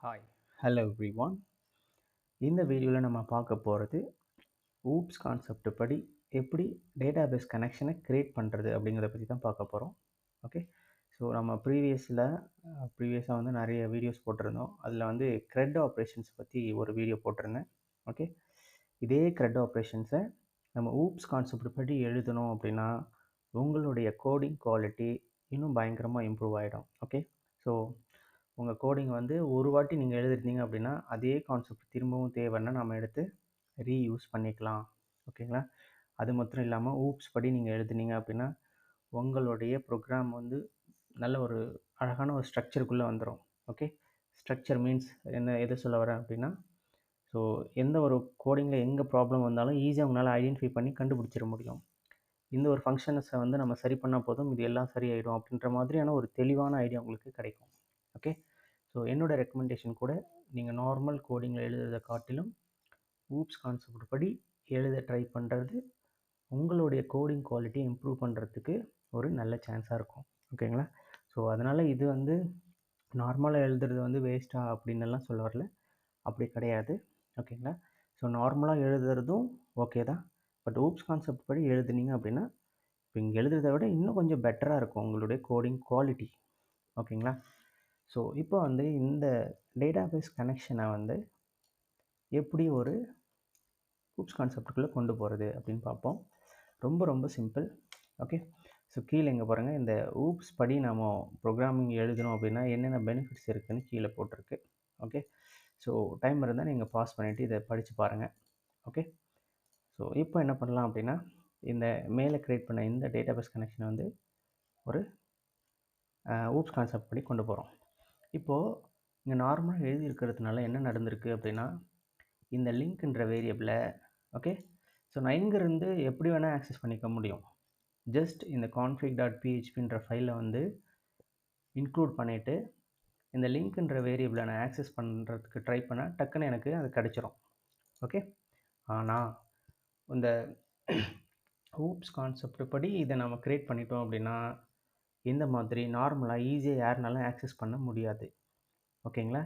Hi hello everyone. இந்த வீடியோவில் நம்ம பார்க்க போகிறது ஊப்ஸ் கான்செப்ட் படி எப்படி டேட்டாபேஸ் கனெக்ஷனை க்ரியேட் பண்ணுறது அப்படிங்கிறத பற்றி தான் பார்க்க போகிறோம். ஓகே, ஸோ நம்ம ப்ரீவியஸாக வந்து நிறைய வீடியோஸ் போட்டிருந்தோம். அதில் வந்து க்ரெட் ஆப்ரேஷன்ஸ் பற்றி ஒரு வீடியோ போட்டிருந்தேன். ஓகே, இதே க்ரெட் ஆப்ரேஷன்ஸை நம்ம ஊப்ஸ் கான்செப்ட் படி எழுதணும் அப்படின்னா உங்களுடைய கோடிங் குவாலிட்டி இன்னும் பயங்கரமாக இம்ப்ரூவ் ஆகிடும். ஓகே, ஸோ உங்கள் கோடிங் வந்து ஒரு வாட்டி நீங்கள் எழுதிருந்தீங்க அப்படின்னா அதே கான்செப்ட் திரும்பவும் தேவைன்னா நம்ம எடுத்து ரீயூஸ் பண்ணிக்கலாம். ஓகேங்களா? அது மட்டும் இல்லாமல் ஊப்ஸ் படி நீங்கள் எழுதுனீங்க அப்படின்னா உங்களுடைய ப்ரோக்ராம் வந்து நல்ல ஒரு அழகான ஒரு ஸ்ட்ரக்சருக்குள்ளே வந்துடும். ஓகே, ஸ்ட்ரக்சர் மீன்ஸ் எதை சொல்ல வரேன் அப்படின்னா, ஸோ எந்த ஒரு கோடிங்கில் எங்கே ப்ராப்ளம் வந்தாலும் ஈஸியாக உங்களால் ஐடென்டிஃபை பண்ணி கண்டுபிடிச்சிட முடியும். இந்த ஒரு ஃபங்க்ஷன்ஸை வந்து நம்ம சரி பண்ணால் போதும், இது எல்லாம் சரியாயிடும் அப்படின்ற மாதிரியான ஒரு தெளிவான ஐடியா உங்களுக்கு கிடைக்கும். ஓகே, ஸோ என்னோடய ரெக்கமெண்டேஷன் கூட நீங்கள் நார்மல் கோடிங்கில் எழுதுறதை காட்டிலும் ஊப்ஸ் கான்செப்ட் படி எழுத ட்ரை பண்ணுறது உங்களுடைய கோடிங் குவாலிட்டியை இம்ப்ரூவ் பண்ணுறதுக்கு ஒரு நல்ல சான்ஸாக இருக்கும். ஓகேங்களா? ஸோ அதனால் இது வந்து நார்மலாக எழுதுறது வந்து வேஸ்ட்டாக அப்படின்னெல்லாம் சொல்ல வரல, அப்படி கிடையாது. ஓகேங்களா? ஸோ நார்மலாக எழுதுறதும் ஓகே தான், பட் ஊப்ஸ் கான்செப்ட் படி எழுதுனீங்க அப்படின்னா இப்போ இங்கே எழுதுறதை விட இன்னும் கொஞ்சம் பெட்டராக இருக்கும் உங்களுடைய கோடிங் குவாலிட்டி. ஓகேங்களா? ஸோ இப்போ வந்து இந்த டேட்டாபேஸ் கனெக்ஷனை வந்து எப்படி ஒரு ஊப்ஸ் கான்செப்டுக்குள்ளே கொண்டு போகிறது அப்படின்னு பார்ப்போம். ரொம்ப ரொம்ப சிம்பிள். ஓகே, ஸோ கீழே இங்கே பாருங்கள், இந்த ஊப்ஸ் படி நம்ம ப்ரோக்ராமிங் எழுதணும் அப்படின்னா என்னென்ன பெனிஃபிட்ஸ் இருக்குதுன்னு கீழே போட்டிருக்கு. ஓகே, ஸோ டைம் இருந்தால் நீங்கள் பாஸ் பண்ணிவிட்டு இதை படித்து பாருங்கள். ஓகே, ஸோ இப்போ என்ன பண்ணலாம் அப்படின்னா, இந்த மேலே க்ரியேட் பண்ண இந்த டேட்டாபேஸ் கனெக்ஷனை வந்து ஒரு ஊப்ஸ் கான்செப்ட் படி கொண்டு போகிறோம். இப்போது இங்கே நார்மலாக எழுதியிருக்கிறதுனால என்ன நடந்திருக்கு அப்படின்னா, இந்த லிங்க்ன்ற வேரியபிளை ஓகே, ஸோ நான் இங்கேருந்து எப்படி வேணால் ஆக்சஸ் பண்ணிக்க முடியும். ஜஸ்ட் இந்த config.phpன்ற ஃபைலை வந்து இன்க்ளூட் பண்ணிவிட்டு இந்த லிங்க்ன்ற வேரியபிளை நான் ஆக்சஸ் பண்ணுறதுக்கு ட்ரை பண்ணால் டக்குன்னு எனக்கு அது கிடச்சிரும். ஓகே, ஆனால் இந்த ஊப்ஸ் கான்செப்ட் படி இதை நம்ம க்ரியேட் பண்ணிட்டோம் அப்படின்னா இந்த மாதிரி நார்மலாக ஈஸியாக யாருனாலும் ஆக்சஸ் பண்ண முடியாது. ஓகேங்களா?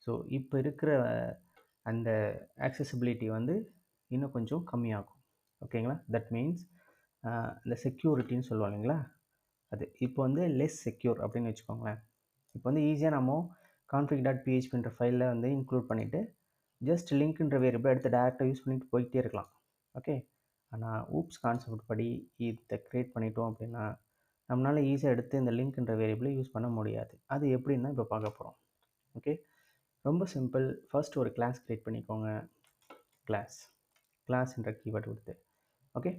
ஸோ இப்போ இருக்கிற அந்த ஆக்சசிபிலிட்டி வந்து இன்னும் கொஞ்சம் கம்மியாகும். ஓகேங்களா? தட் மீன்ஸ் இந்த செக்யூரிட்டின்னு சொல்லுவோம் இல்லைங்களா, அது இப்போ வந்து லெஸ் செக்யூர் அப்படின்னு வச்சுக்கோங்களேன். இப்போ வந்து ஈஸியாக நம்ம config.phpன்ற ஃபைலில் வந்து இன்க்ளூட் பண்ணிவிட்டு ஜஸ்ட் லிங்க்ன்ற வேரியபிள் எடுத்து டேரெக்டாக யூஸ் பண்ணிட்டு போயிட்டே இருக்கலாம். ஓகே, ஆனால் ஊப்ஸ் கான்செப்ட் படி இதை க்ரியேட் பண்ணிட்டோம் அப்படின்னா நம்மளால் ஈஸியாக எடுத்து இந்த லிங்க்ன்ற வேரியபிளை யூஸ் பண்ண முடியாது. அது எப்படின்னா இப்போ பார்க்க போகிறோம். ஓகே, ரொம்ப சிம்பிள். ஃபர்ஸ்ட் ஒரு கிளாஸ் க்ரியேட் பண்ணிக்கோங்க. கிளாஸ்ன்ற கீவேர்ட் கொடுத்து. ஓகே,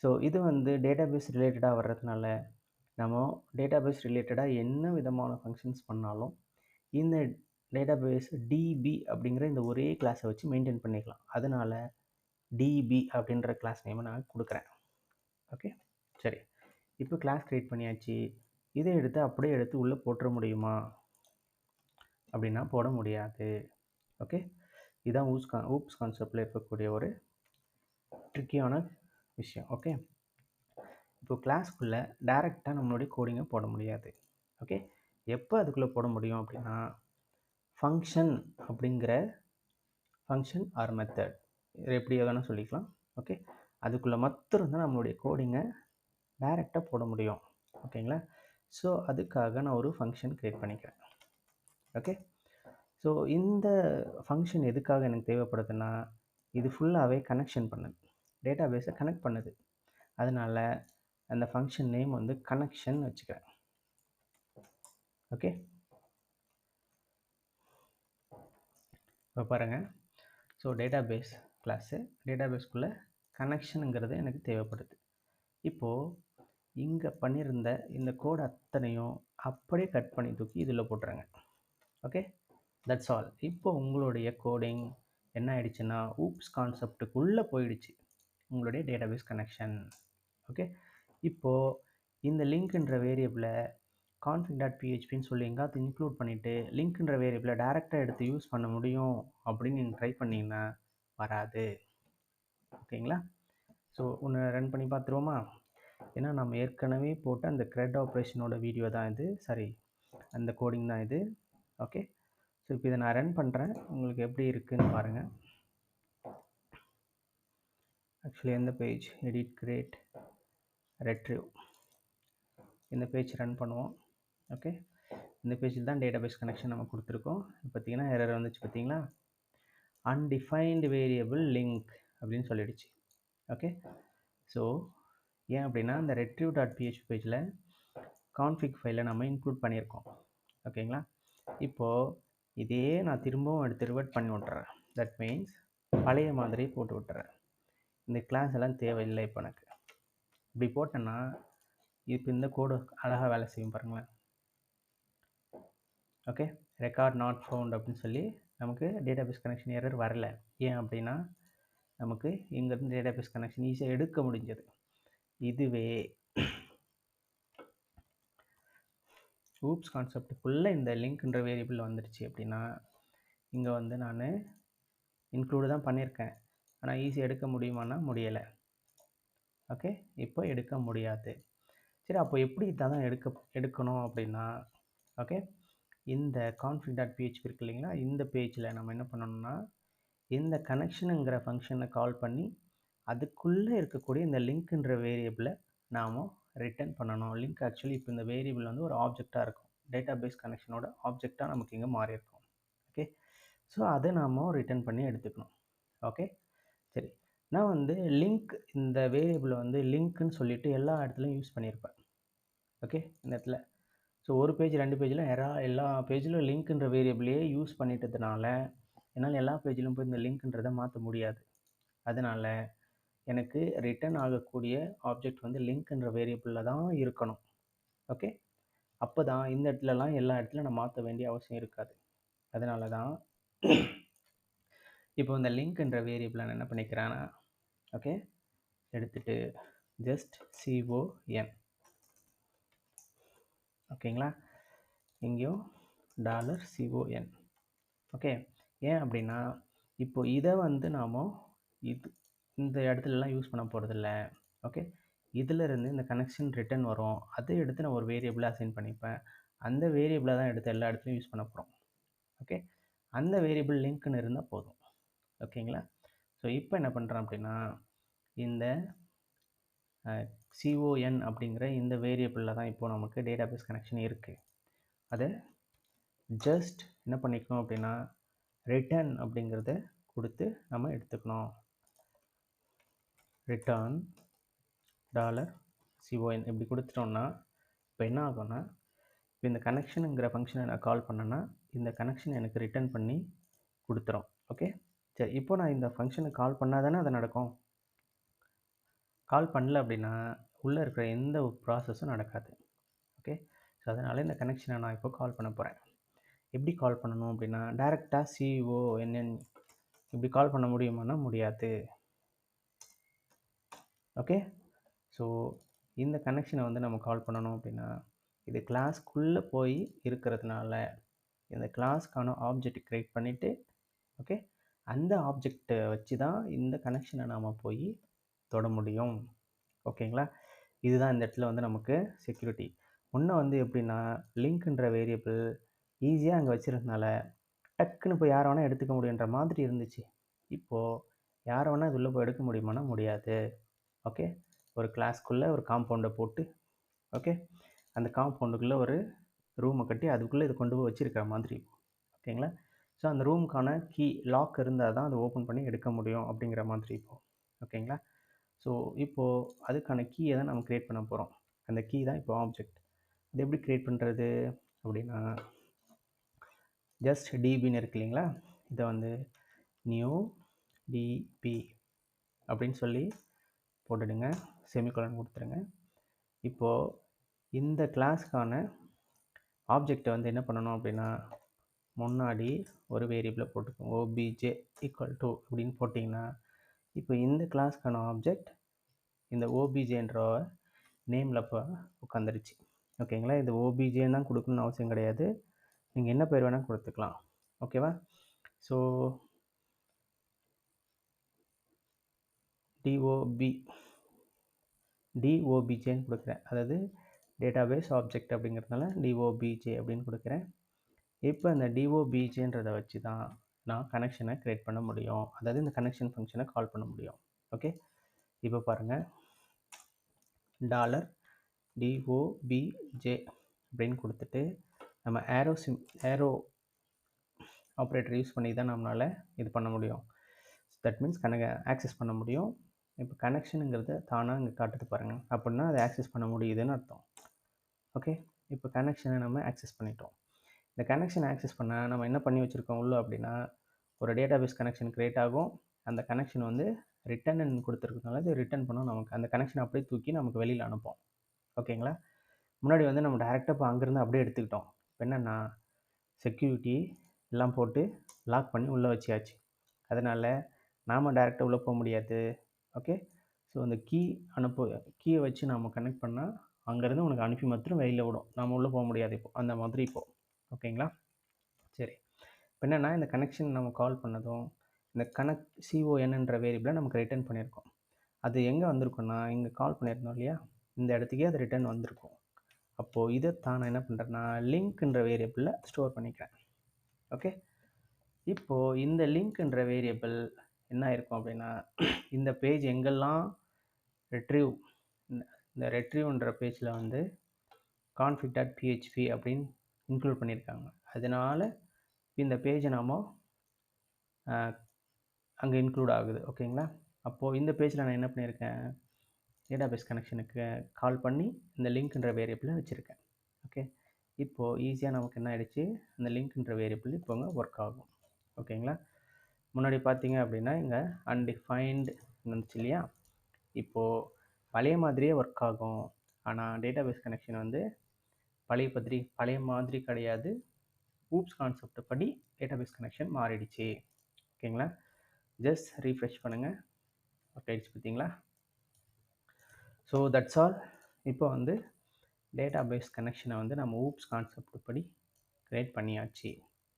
ஸோ இது வந்து டேட்டாபேஸ் ரிலேட்டடாக வர்றதுனால நம்ம டேட்டாபேஸ் ரிலேட்டடாக என்ன விதமான ஃபங்க்ஷன்ஸ் பண்ணாலும் இந்த டேட்டாபேஸ் டிபி அப்படிங்கிற இந்த ஒரே கிளாஸை வச்சு மெயின்டைன் பண்ணிக்கலாம். அதனால் டிபி அப்படின்ற கிளாஸ் நேமை நான் கொடுக்குறேன். ஓகே, சரி, இப்போ கிளாஸ் க்ரியேட் பண்ணியாச்சு. இதை அப்படியே எடுத்து உள்ளே போட்டுற முடியுமா அப்படின்னா போட முடியாது. ஓகே, இதுதான் ஊப்ஸ் கான்செப்டில் இருக்கக்கூடிய ஒரு ட்ரிக்கியான விஷயம். ஓகே, இப்போ கிளாஸ்க்குள்ளே டைரெக்டாக நம்மளுடைய கோடிங்கை போட முடியாது. ஓகே, எப்போ அதுக்குள்ளே போட முடியும் அப்படின்னா ஃபங்க்ஷன் அப்படிங்கிற ஃபங்க்ஷன் ஆர் மெத்தட், இது எப்படி வேணால் சொல்லிக்கலாம். ஓகே, அதுக்குள்ளே மாத்திரம் தான் நம்மளுடைய கோடிங்கை டைரெக்டாக போட முடியும். ஓகேங்களா? ஸோ அதுக்காக நான் ஒரு ஃபங்க்ஷன் க்ரியேட் பண்ணிக்கிறேன். ஓகே, ஸோ இந்த ஃபங்க்ஷன் எதுக்காக எனக்கு தேவைப்படுதுன்னா இது ஃபுல்லாகவே கனெக்ஷன் பண்ணுது, டேட்டாபேஸை கனெக்ட் பண்ணுது. அதனால் அந்த ஃபங்க்ஷன் நேம் வந்து கனெக்ஷன் வச்சுக்கிறேன். ஓகே, இப்போ பாருங்கள், ஸோ டேட்டாபேஸ் கிளாஸு, டேட்டாபேஸ்க்குள்ளே கனெக்ஷனுங்கிறது எனக்கு தேவைப்படுது. இப்போது இங்கே பண்ணியிருந்த இந்த கோட் அத்தனையும் அப்படியே கட் பண்ணி தூக்கி இதில் போட்டுருங்க. Okay, that's all. இப்போ உங்களுடைய கோடிங் என்ன ஆயிடுச்சுன்னா ஊப்ஸ் கான்செப்டுக்குள்ளே போயிடுச்சு உங்களுடைய டேட்டாபேஸ் கனெக்ஷன். ஓகே, இப்போது இந்த லிங்க்ன்ற வேரியபிளை config.phpன்னு சொல்லி எங்காவது இன்க்ளூட் பண்ணிவிட்டு லிங்க்ன்ற வேரியபிளை டேரெக்டாக எடுத்து யூஸ் பண்ண முடியும் அப்படின்னு நீங்கள் ட்ரை பண்ணிங்கன்னா வராது. ஓகேங்களா? ஸோ ஒன்று ரன் பண்ணி பார்த்துருவோமா? ஏன்னா நம்ம ஏற்கனவே போட்ட அந்த க்ரெட் ஆப்ரேஷனோட வீடியோ தான் இது, சாரி அந்த கோடிங் தான் இது. ஓகே, ஸோ இப்போ இதை நான் ரன் பண்ணுறேன், உங்களுக்கு எப்படி இருக்குன்னு பாருங்கள். ஆக்சுவலி எந்த பேஜ், எடிட், கிரியேட், ரெட்ரிவ், இந்த பேஜ் ரன் பண்ணுவோம். ஓகே, இந்த பேஜில் தான் டேட்டாபேஸ் கனெக்ஷன் நம்ம கொடுத்துருக்கோம். பார்த்தீங்கன்னா எரர் வந்துச்சு பார்த்தீங்களா, அன்டிஃபைன்டு வேரியபிள் லிங்க் அப்படின்னு சொல்லிடுச்சு. ஓகே, ஸோ ஏன் அப்படின்னா இந்த retrieve.php பேஜில் கான்ஃபிக் ஃபைலை நம்ம இன்க்ளூட் பண்ணியிருக்கோம். ஓகேங்களா, இப்போது இதே நான் திரும்பவும் எடுத்து ரிவர்ட் பண்ணி விட்டுறேன். தட் மீன்ஸ் பழைய மாதிரி போட்டு விட்டுறேன். இந்த கிளாஸ் எல்லாம் தேவையில்லை. இப்போ எனக்கு இப்படி போட்டேன்னா இப்போ இந்த கோடு அழகாக வேலை செய்யும் பாருங்களேன். ஓகே, ரெக்கார்ட் நாட் ஃபவுண்ட் அப்படின்னு சொல்லி நமக்கு டேட்டாபேஸ் கனெக்ஷன் எரர் வரல. ஏன் அப்படின்னா நமக்கு இங்கேருந்து டேட்டாபேஸ் கனெக்ஷன் ஈஸியாக எடுக்க முடிஞ்சது. இதுவே ஊப்ஸ் கான்செப்டுக்குள்ளே இந்த லிங்க்ன்ற வேரியபிள் வந்துடுச்சு அப்படின்னா இங்கே வந்து நான் இன்க்ளூடு தான் பண்ணியிருக்கேன், ஆனால் ஈஸியாக எடுக்க முடியுமான்னா முடியலை. ஓகே, இப்போ எடுக்க முடியாது. சரி, அப்போ எப்படி தான் எடுக்கணும் அப்படின்னா, ஓகே, இந்த config.php இருக்கு இல்லைங்களா, இந்த பேஜில் நம்ம என்ன பண்ணணும்னா இந்த கனெக்ஷனுங்கிற ஃபங்க்ஷனை கால் பண்ணி அதுக்குள்ளே இருக்கக்கூடிய இந்த லிங்க்ன்ற வேரியபிளை நாம் ரிட்டர்ன் பண்ணணும். லிங்க் ஆக்சுவலி இப்போ இந்த வேரியபிள் வந்து ஒரு ஆப்ஜெக்டாக இருக்கும், டேட்டாபேஸ் கனெக்ஷனோட ஆப்ஜெக்டாக நமக்கு இங்கே மாறி இருக்கும். ஓகே, ஸோ அதை நாம் ரிட்டர்ன் பண்ணி எடுத்துக்கணும். ஓகே, சரி, நான் வந்து லிங்க் இந்த வேரியபிளை வந்து லிங்க்குன்னு சொல்லிட்டு எல்லா இடத்துலையும் யூஸ் பண்ணியிருப்பேன். ஓகே, இந்த இடத்துல ஸோ ஒரு பேஜ் 2 பேஜில் எல்லா பேஜிலும் லிங்க்ன்ற வேரியபிளையே யூஸ் பண்ணிட்டதுனால என்னால் எல்லா பேஜிலும் போய் இந்த லிங்க்ன்றதை மாற்ற முடியாது. அதனால் எனக்கு ரிட்டர்ன் ஆகக்கூடிய ஆப்ஜெக்ட் வந்து லிங்க்ன்ற வேரியபிளில் தான் இருக்கணும். ஓகே, அப்போ தான் இந்த இடத்துலலாம் எல்லா இடத்துலையும் நான் மாற்ற வேண்டிய அவசியம் இருக்காது. அதனால தான் இப்போ இந்த லிங்க்ன்ற வேரியபிளை நான் என்ன பண்ணிக்கிறேன்னா, ஓகே, எடுத்துகிட்டு ஜஸ்ட் CON, ஓகேங்களா, இங்கேயும் $CON. ஓகே, ஏன் அப்படின்னா இப்போ இதை வந்து நாம் இந்த இடத்துலலாம் யூஸ் பண்ண போகிறதில்ல. ஓகே, இதிலிருந்து இந்த கனெக்ஷன் ரிட்டர்ன் வரும், அதை எடுத்து நான் ஒரு வேரியபிளை அசைன் பண்ணிப்பேன். அந்த வேரியபிளை தான் எடுத்து எல்லா இடத்துலையும் யூஸ் பண்ண போகிறோம். ஓகே, அந்த வேரியபிள் லிங்க்னு இருந்தால் போதும். ஓகேங்களா, ஸோ இப்போ என்ன பண்ணுறேன் அப்படின்னா இந்த CON அப்படிங்கிற இந்த வேரியபிளில் தான் இப்போது நமக்கு டேட்டாபேஸ் கனெக்ஷன் இருக்குது. அதை ஜஸ்ட் என்ன பண்ணிக்கணும் அப்படின்னா ரிட்டர்ன் அப்படிங்கிறத கொடுத்து நம்ம எடுத்துக்கணும். ரிட்டர்ன் $CON இப்படி கொடுத்துட்டோம்னா இப்போ என்ன ஆகும்னா, இப்போ இந்த கனெக்ஷனுங்கிற ஃபங்க்ஷனை நான் கால் பண்ணேன்னா இந்த கனெக்ஷன் எனக்கு ரிட்டர்ன் பண்ணி கொடுத்துரும். ஓகே, சரி, இப்போ நான் இந்த ஃபங்க்ஷனை கால் பண்ணால் தானே அது நடக்கும். கால் பண்ணல அப்படின்னா உள்ளே இருக்கிற எந்த ஒரு ப்ராசஸும் நடக்காது. ஓகே, ஸோ அதனால் இந்த கனெக்ஷனை நான் இப்போ கால் பண்ண போகிறேன். எப்படி கால் பண்ணணும் அப்படின்னா டைரெக்டாக CONN இப்படி கால் பண்ண முடியுமான்னா முடியாது. ஓகே, ஸோ இந்த கனெக்ஷனை வந்து நம்ம கால் பண்ணணும் அப்படின்னா இது கிளாஸ்க்குள்ளே போய் இருக்கிறதுனால இந்த கிளாஸ்க்கான ஆப்ஜெக்ட் க்ரியேட் பண்ணிவிட்டு, ஓகே, அந்த ஆப்ஜெக்டை வச்சு தான் இந்த கனெக்ஷனை நாம் போய் தொட முடியும். ஓகேங்களா, இதுதான் இந்த இடத்துல வந்து நமக்கு செக்யூரிட்டி. முன்னே வந்து எப்படின்னா லிங்க்ன்ற வேரியபிள் ஈஸியாக அங்கே வச்சுருந்தனால டக்குன்னு போய் யாரை வேணால் எடுத்துக்க முடியுன்ற மாதிரி இருந்துச்சு. இப்போது யாரை வேணால் இது உள்ளே போய் எடுக்க முடியுமானா முடியாது. ஓகே, ஒரு கிளாஸ்க்குள்ளே ஒரு காம்பவுண்டை போட்டு, ஓகே, அந்த காம்பவுண்டுக்குள்ளே ஒரு ரூமை கட்டி அதுக்குள்ளே இதை கொண்டு போய் வச்சுருக்கிற மாதிரி. ஓகேங்களா, ஸோ அந்த ரூமுக்கான கீ லாக் இருந்தால் தான் அதை ஓப்பன் பண்ணி எடுக்க முடியும் அப்படிங்கிற மாதிரி இப்போது. ஓகேங்களா, ஸோ இப்போது அதுக்கான கீயை தான் நம்ம க்ரியேட் பண்ண போகிறோம். அந்த கீ தான் இப்போ ஆப்ஜெக்ட். இது எப்படி க்ரியேட் பண்ணுறது அப்படின்னா ஜஸ்ட் டிபின்னு இருக்கு இல்லைங்களா, இதை வந்து நியூ டிபி அப்படின்னு சொல்லி போட்டுடுங்க, செமிகோலன் கொடுத்துருங்க. இப்போது இந்த கிளாஸ்க்கான ஆப்ஜெக்டை வந்து என்ன பண்ணணும் அப்படின்னா முன்னாடி ஒரு வேரியபிளை போட்டுக்கோங்க, OBJ = அப்படின்னு போட்டிங்கன்னா இப்போ இந்த கிளாஸ்க்கான ஆப்ஜெக்ட் இந்த OBJன்ற நேமில் இப்போ உட்காந்துருச்சு. ஓகேங்களா, இது OBJன்னு தான் கொடுக்கணும்னு அவசியம் கிடையாது, நீங்கள் என்ன பேர் வேணால் கொடுத்துக்கலாம். ஓகேவா, ஸோ DOBJன்னு கொடுக்குறேன், அதாவது டேட்டாபேஸ் ஆப்ஜெக்ட் அப்படிங்கிறதுனால DOBJ அப்படின்னு கொடுக்குறேன். இப்போ இந்த டிஓபிஜேன்றதை வச்சு தான் நான் கனெக்ஷனை க்ரியேட் பண்ண முடியும், அதாவது இந்த கனெக்ஷன் ஃபங்க்ஷனை கால் பண்ண முடியும். ஓகே, இப்போ பாருங்கள், $DOBJ அப்படின்னு கொடுத்துட்டு நம்ம ஏரோ ஆப்ரேட்டர் யூஸ் பண்ணி தான் நம்மளால் இது பண்ண முடியும். தட் மீன்ஸ் ஆக்சஸ் பண்ண முடியும். இப்போ கனெக்ஷனுங்கிறத தானாக இங்கே காட்டுது பாருங்கள், அப்படின்னா அதை ஆக்சஸ் பண்ண முடியுதுன்னு அர்த்தம். ஓகே, இப்போ கனெக்ஷனை நம்ம ஆக்சஸ் பண்ணிட்டோம். இந்த கனெக்ஷன் ஆக்சஸ் பண்ண நம்ம என்ன பண்ணி வச்சுருக்கோம் உள்ள அப்படின்னா, ஒரு டேட்டாபேஸ் கனெக்ஷன் க்ரியேட் ஆகும். அந்த கனெக்ஷன் வந்து ரிட்டர்ன் கொடுத்துருக்கனால அது ரிட்டர்ன் பண்ணோம். நமக்கு அந்த கனெக்ஷன் அப்படியே தூக்கி நமக்கு வெளியில் அனுப்போம். ஓகேங்களா, முன்னாடி வந்து நம்ம டேரெக்டாக இப்போ அங்கேருந்து அப்படியே எடுத்துக்கிட்டோம். இப்போ என்னென்னா செக்யூரிட்டி எல்லாம் போட்டு லாக் பண்ணி உள்ளே வச்சியாச்சு. அதனால் நாம் டேரெக்டாக உள்ளே போக முடியாது. ஓகே, ஸோ அந்த கீயை வச்சு நாம் கனெக்ட் பண்ணால் அங்கேருந்து உனக்கு அனுப்பி மாத்திரம் வெளியில் விடும், நாம் உள்ளே போக முடியாது இப்போ, அந்த மாதிரி இப்போது. ஓகேங்களா, சரி. இப்போ என்னென்னா இந்த கனெக்ஷன் நம்ம கால் பண்ணதும் இந்த CONன்ற வேரியபிளை நமக்கு ரிட்டர்ன் பண்ணியிருக்கோம். அது எங்கே வந்திருக்குன்னா, இங்கே கால் பண்ணியிருந்தோம் இல்லையா, இந்த இடத்துக்கே அது ரிட்டர்ன் வந்திருக்கும். அப்போது இதைத்தான் நான் என்ன பண்ணுறேன்னா லிங்க்ன்ற வேரியபிளில் ஸ்டோர் பண்ணிக்கிறேன். ஓகே, இப்போது இந்த லிங்க்ன்ற வேரியபிள் என்ன இருக்கும் அப்படின்னா, இந்த பேஜ் எங்கெல்லாம் ரெட்ரீவ், இந்த ரெட்ரீவ்ன்ற பேஜில் வந்து config.php அப்படின்னு இன்க்ளூட் பண்ணியிருக்காங்க. அதனால் இந்த பேஜை நாம் அங்கே இன்க்ளூட் ஆகுது. ஓகேங்களா, அப்போது இந்த பேஜில் நான் என்ன பண்ணியிருக்கேன், டேட்டாபேஸ் கனெக்ஷனுக்கு கால் பண்ணி இந்த லிங்க்ன்ற வேரியபிளை வச்சுருக்கேன். ஓகே, இப்போது ஈஸியாக நமக்கு என்ன ஆகிடுச்சு, அந்த லிங்க்ன்ற வேரியபிள் இப்போங்க ஒர்க் ஆகும். ஓகேங்களா, முன்னாடி பார்த்தீங்க அப்படின்னா இங்கே அன்டிஃபைன்டு இருந்துச்சு இல்லையா, இப்போது பழைய மாதிரியே ஒர்க் ஆகும். ஆனால் டேட்டாபேஸ் கனெக்ஷன் வந்து பழைய மாதிரி கிடையாது. ஊப்ஸ் கான்செப்ட் படி டேட்டாபேஸ் கனெக்ஷன் மாறிடுச்சு. ஓகேங்களா, ஜஸ்ட் ரீஃப்ரெஷ் பண்ணுங்கள். ஓகே ஆயிடுச்சு பார்த்தீங்களா. So that's all. இப்போ வந்து டேட்டாபேஸ் கனெக்ஷனை வந்து நம்ம ஊப்ஸ் கான்செப்ட் படி க்ரியேட் பண்ணியாச்சு.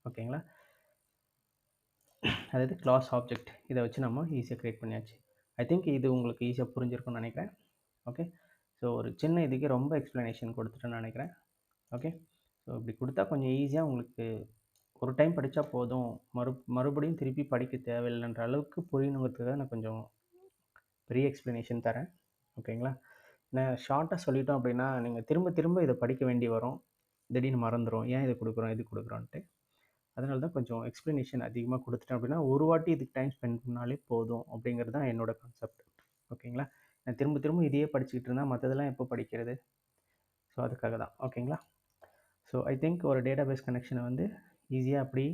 ஓகேங்களா, அதாவது கிளாஸ் ஆப்ஜெக்ட் இதை வச்சு நம்ம ஈஸியாக க்ரியேட் பண்ணியாச்சு. ஐ திங்க் இது உங்களுக்கு ஈஸியாக புரிஞ்சிருக்கும்னு நினைக்கிறேன். ஓகே, ஸோ ஒரு சின்ன இதுக்கு ரொம்ப எக்ஸ்ப்ளனேஷன் கொடுத்துட்டேன்னு நினைக்கிறேன். ஓகே, ஸோ இப்படி கொடுத்தா கொஞ்சம் ஈஸியாக உங்களுக்கு ஒரு டைம் படித்தா போதும், மறுபடியும் திருப்பி படிக்க தேவையில்லைன்ற அளவுக்கு புரியணுங்கிறதுக்காக நான் கொஞ்சம் பெரிய எக்ஸ்ப்ளனேஷன் தரேன். ஓகேங்களா, நான் ஷார்ட்டாக சொல்லிட்டோம் அப்படின்னா நீங்கள் திரும்ப திரும்ப இதை படிக்க வேண்டி வரும், திடீர்னு மறந்துடும், ஏன் இது கொடுக்குறோன்ட்டு. அதனால தான் கொஞ்சம் எக்ஸ்ப்ளனேஷன் அதிகமாக கொடுத்துட்டேன் அப்படின்னா ஒரு வாட்டி இதுக்கு டைம் ஸ்பெண்ட் பண்ணாலே போதும் அப்படிங்கிறது தான் என்னோடய கான்செப்ட். ஓகேங்களா, நான் திரும்ப திரும்ப இதையே படிச்சுக்கிட்டு இருந்தால் மற்றதெல்லாம் எப்போ படிக்கிறது? ஸோ அதுக்காக தான். ஓகேங்களா, ஸோ ஐ திங்க் ஒரு டேட்டாபேஸ் கனெக்ஷனை வந்து ஈஸியாக அப்படி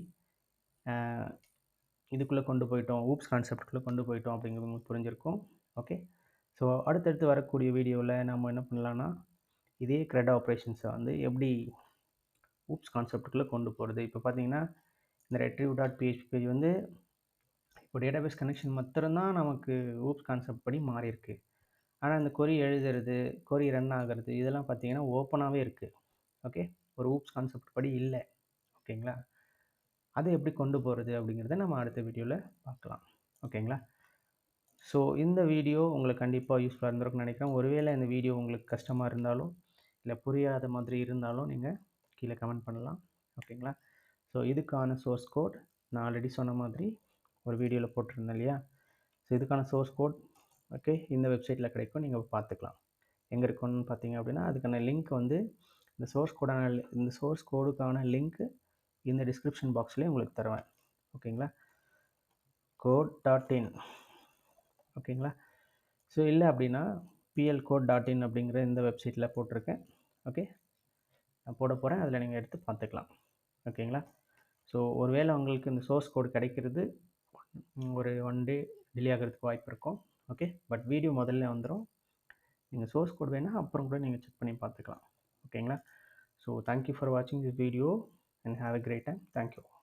இதுக்குள்ளே கொண்டு போயிட்டோம், ஊப்ஸ் கான்செப்டுக்குள்ளே கொண்டு போயிட்டோம் அப்படிங்கிறது உங்களுக்கு புரிஞ்சிருக்கும். ஓகே, ஸோ அடுத்தடுத்து வரக்கூடிய வீடியோவில் நம்ம என்ன பண்ணலான்னா இதே க்ரெட் ஆப்ரேஷன்ஸை வந்து எப்படி ஊப்ஸ் கான்செப்டுக்குள்ளே கொண்டு போகிறது. இப்போ பார்த்தீங்கன்னா இந்த retrieve.php பேஜ் வந்து இப்போ டேட்டாபேஸ் கனெக்ஷன் மாத்திரம்தான் நமக்கு ஊப்ஸ் கான்செப்ட் படி மாறி இருக்கு. ஆனால் இந்த கொரி எழுதுறது, கொரி ரன் ஆகிறது இதெல்லாம் பார்த்தீங்கன்னா ஓப்பனாகவே இருக்குது. ஓகே, ஒரு ஊப்ஸ் கான்செப்ட் படி இல்லை. ஓகேங்களா, அதை எப்படி கொண்டு போகிறது அப்படிங்கிறத நம்ம அடுத்த வீடியோவில் பார்க்கலாம். ஓகேங்களா, ஸோ இந்த வீடியோ உங்களுக்கு கண்டிப்பாக யூஸ்ஃபுல்லாக இருந்திருக்கும்னு நினைக்கிறேன். ஒருவேளை இந்த வீடியோ உங்களுக்கு கஷ்டமாக இருந்தாலும் இல்லை புரியாத மாதிரி இருந்தாலும் நீங்கள் கீழே கமெண்ட் பண்ணலாம். ஓகேங்களா, ஸோ இதுக்கான சோர்ஸ் கோட் நான் ஆல்ரெடி சொன்ன மாதிரி ஒரு வீடியோவில் போட்டிருந்தேன் இல்லையா, ஸோ இதுக்கான சோர்ஸ் கோட் ஓகே இந்த வெப்சைட்டில் கிடைக்கும், நீங்கள் பார்த்துக்கலாம். எங்கே இருக்குன்னு பார்த்தீங்க அப்படின்னா அதுக்கான லிங்க் வந்து இந்த சோர்ஸ் கோடுக்கான லிங்க்கு இந்த டிஸ்கிரிப்ஷன் பாக்ஸ்லேயே உங்களுக்கு தருவேன். ஓகேங்களா, code.in. ஓகேங்களா, ஸோ இல்லை அப்படின்னா plcode.in அப்படிங்கிற இந்த வெப்சைட்டில் போட்டிருக்கேன். ஓகே, நான் போட போகிறேன், அதில் நீங்கள் எடுத்து பார்த்துக்கலாம். ஓகேங்களா, ஸோ ஒருவேளை உங்களுக்கு இந்த சோர்ஸ் கோடு கிடைக்கிறது ஒரு 1 டே டிலே ஆகிறதுக்கு வாய்ப்பு இருக்கும். ஓகே, பட் வீடியோ முதல்ல வந்துடும். நீங்கள் சோர்ஸ் கோட் வேணால் அப்புறம் கூட நீங்கள் செக் பண்ணி பார்த்துக்கலாம். ஓகேங்களா, ஸோ தேங்க்யூ ஃபார் வாட்சிங் this video and have a great time. Thank you.